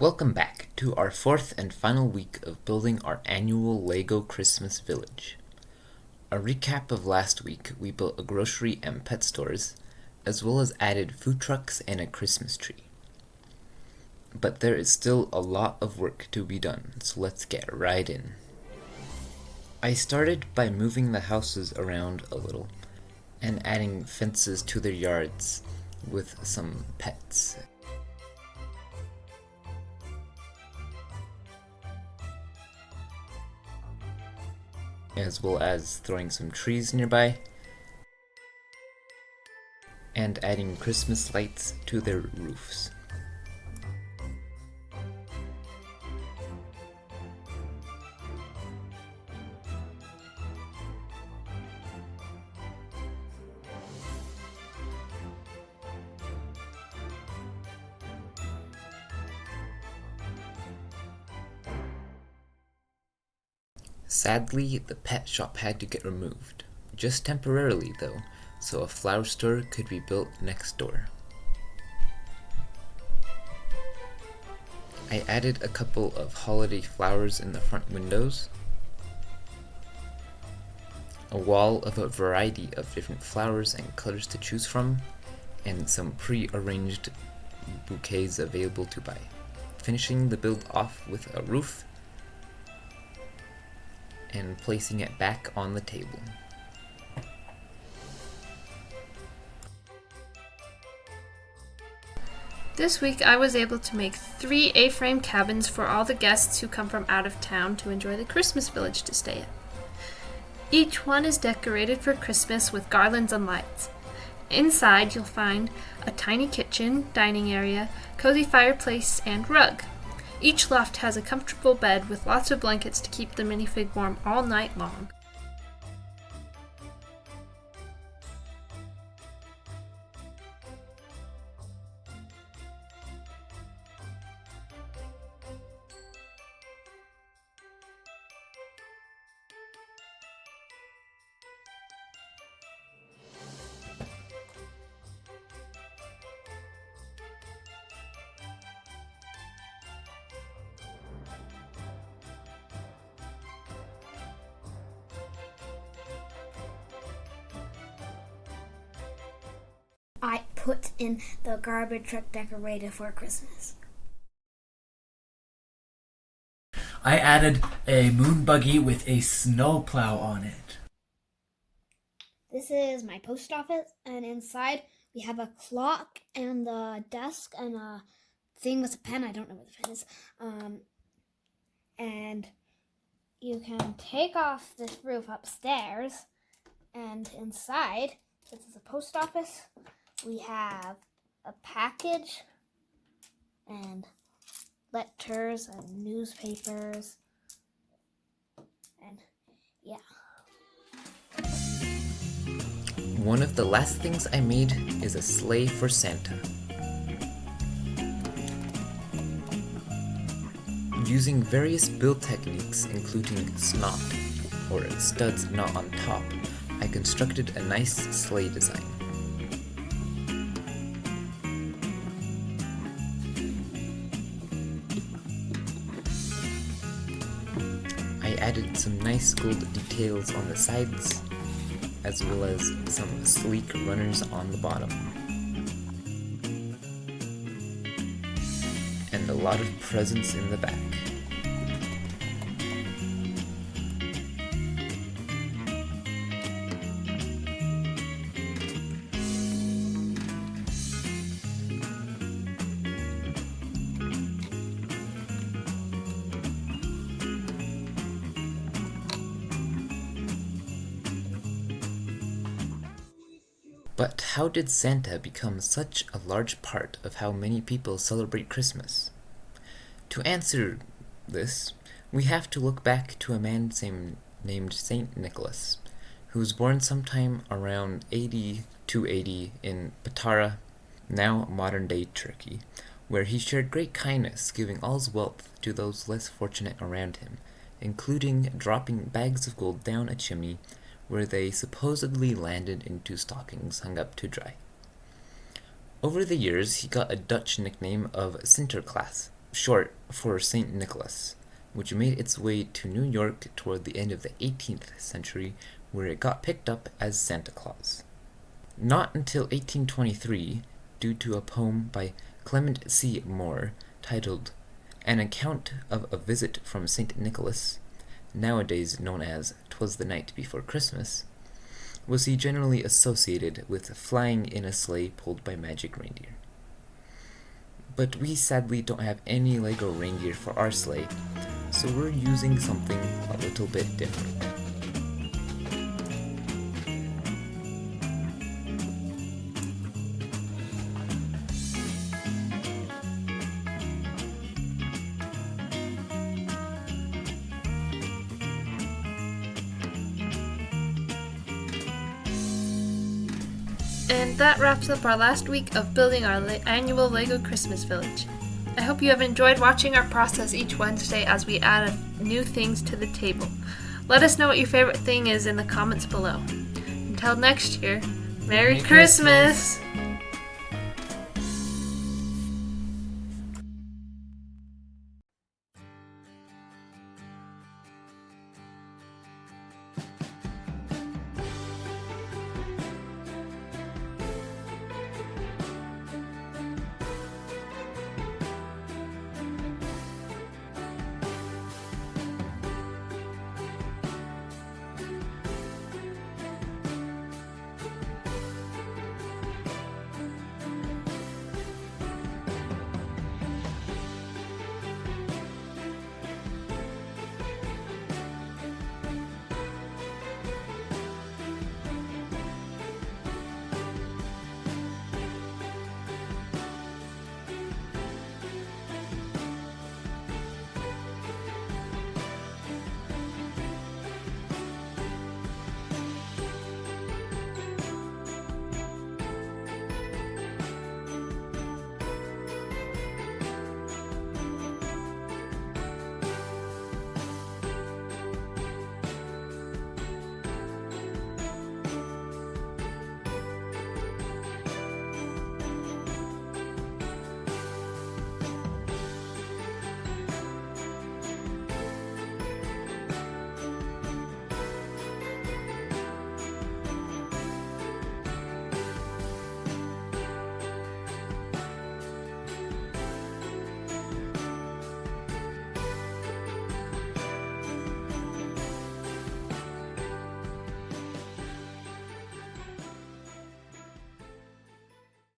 Welcome back to our fourth and final week of building our annual LEGO Christmas Village. A recap of last week, we built a grocery and pet stores, as well as added food trucks and a Christmas tree. But there is still a lot of work to be done, so let's get right in. I started by moving the houses around a little, and adding fences to their yards with some pets. As well as throwing some trees nearby, and adding Christmas lights to their roofs. Sadly, the pet shop had to get removed, just temporarily though, so a flower store could be built next door. I added a couple of holiday flowers in the front windows, a wall of a variety of different flowers and colors to choose from, and some pre-arranged bouquets available to buy, finishing the build off with a roof and placing it back on the table. This week I was able to make 3 A-frame cabins for all the guests who come from out of town to enjoy the Christmas village to stay at. Each one is decorated for Christmas with garlands and lights. Inside you'll find a tiny kitchen, dining area, cozy fireplace, and rug. Each loft has a comfortable bed with lots of blankets to keep the minifig warm all night long. I put in the garbage truck decorator for Christmas. I added a moon buggy with a snowplow on it. This is my post office, and inside we have a clock and a desk and a thing with a pen. I don't know what the pen is. And you can take off this roof upstairs, and inside, this is a post office. We have a package and letters and newspapers, and yeah. One of the last things I made is a sleigh for Santa. Using various build techniques including snot, or studs not on top, I constructed a nice sleigh design. I added some nice gold details on the sides, as well as some sleek runners on the bottom. And a lot of presents in the back. But how did Santa become such a large part of how many people celebrate Christmas? To answer this, we have to look back to a man named Saint Nicholas, who was born sometime around 80 to 80 in Patara, now modern-day Turkey, where he shared great kindness, giving all his wealth to those less fortunate around him, including dropping bags of gold down a chimney where they supposedly landed into stockings hung up to dry. Over the years, he got a Dutch nickname of Sinterklaas, short for St. Nicholas, which made its way to New York toward the end of the 18th century, where it got picked up as Santa Claus. Not until 1823, due to a poem by Clement C. Moore titled An Account of a Visit from St. Nicholas, nowadays known as 'Twas the Night Before Christmas, was he generally associated with flying in a sleigh pulled by magic reindeer. But we sadly don't have any Lego reindeer for our sleigh, so we're using something a little bit different. And that wraps up our last week of building our annual LEGO Christmas Village. I hope you have enjoyed watching our process each Wednesday as we add new things to the table. Let us know what your favorite thing is in the comments below. Until next year, Merry Christmas!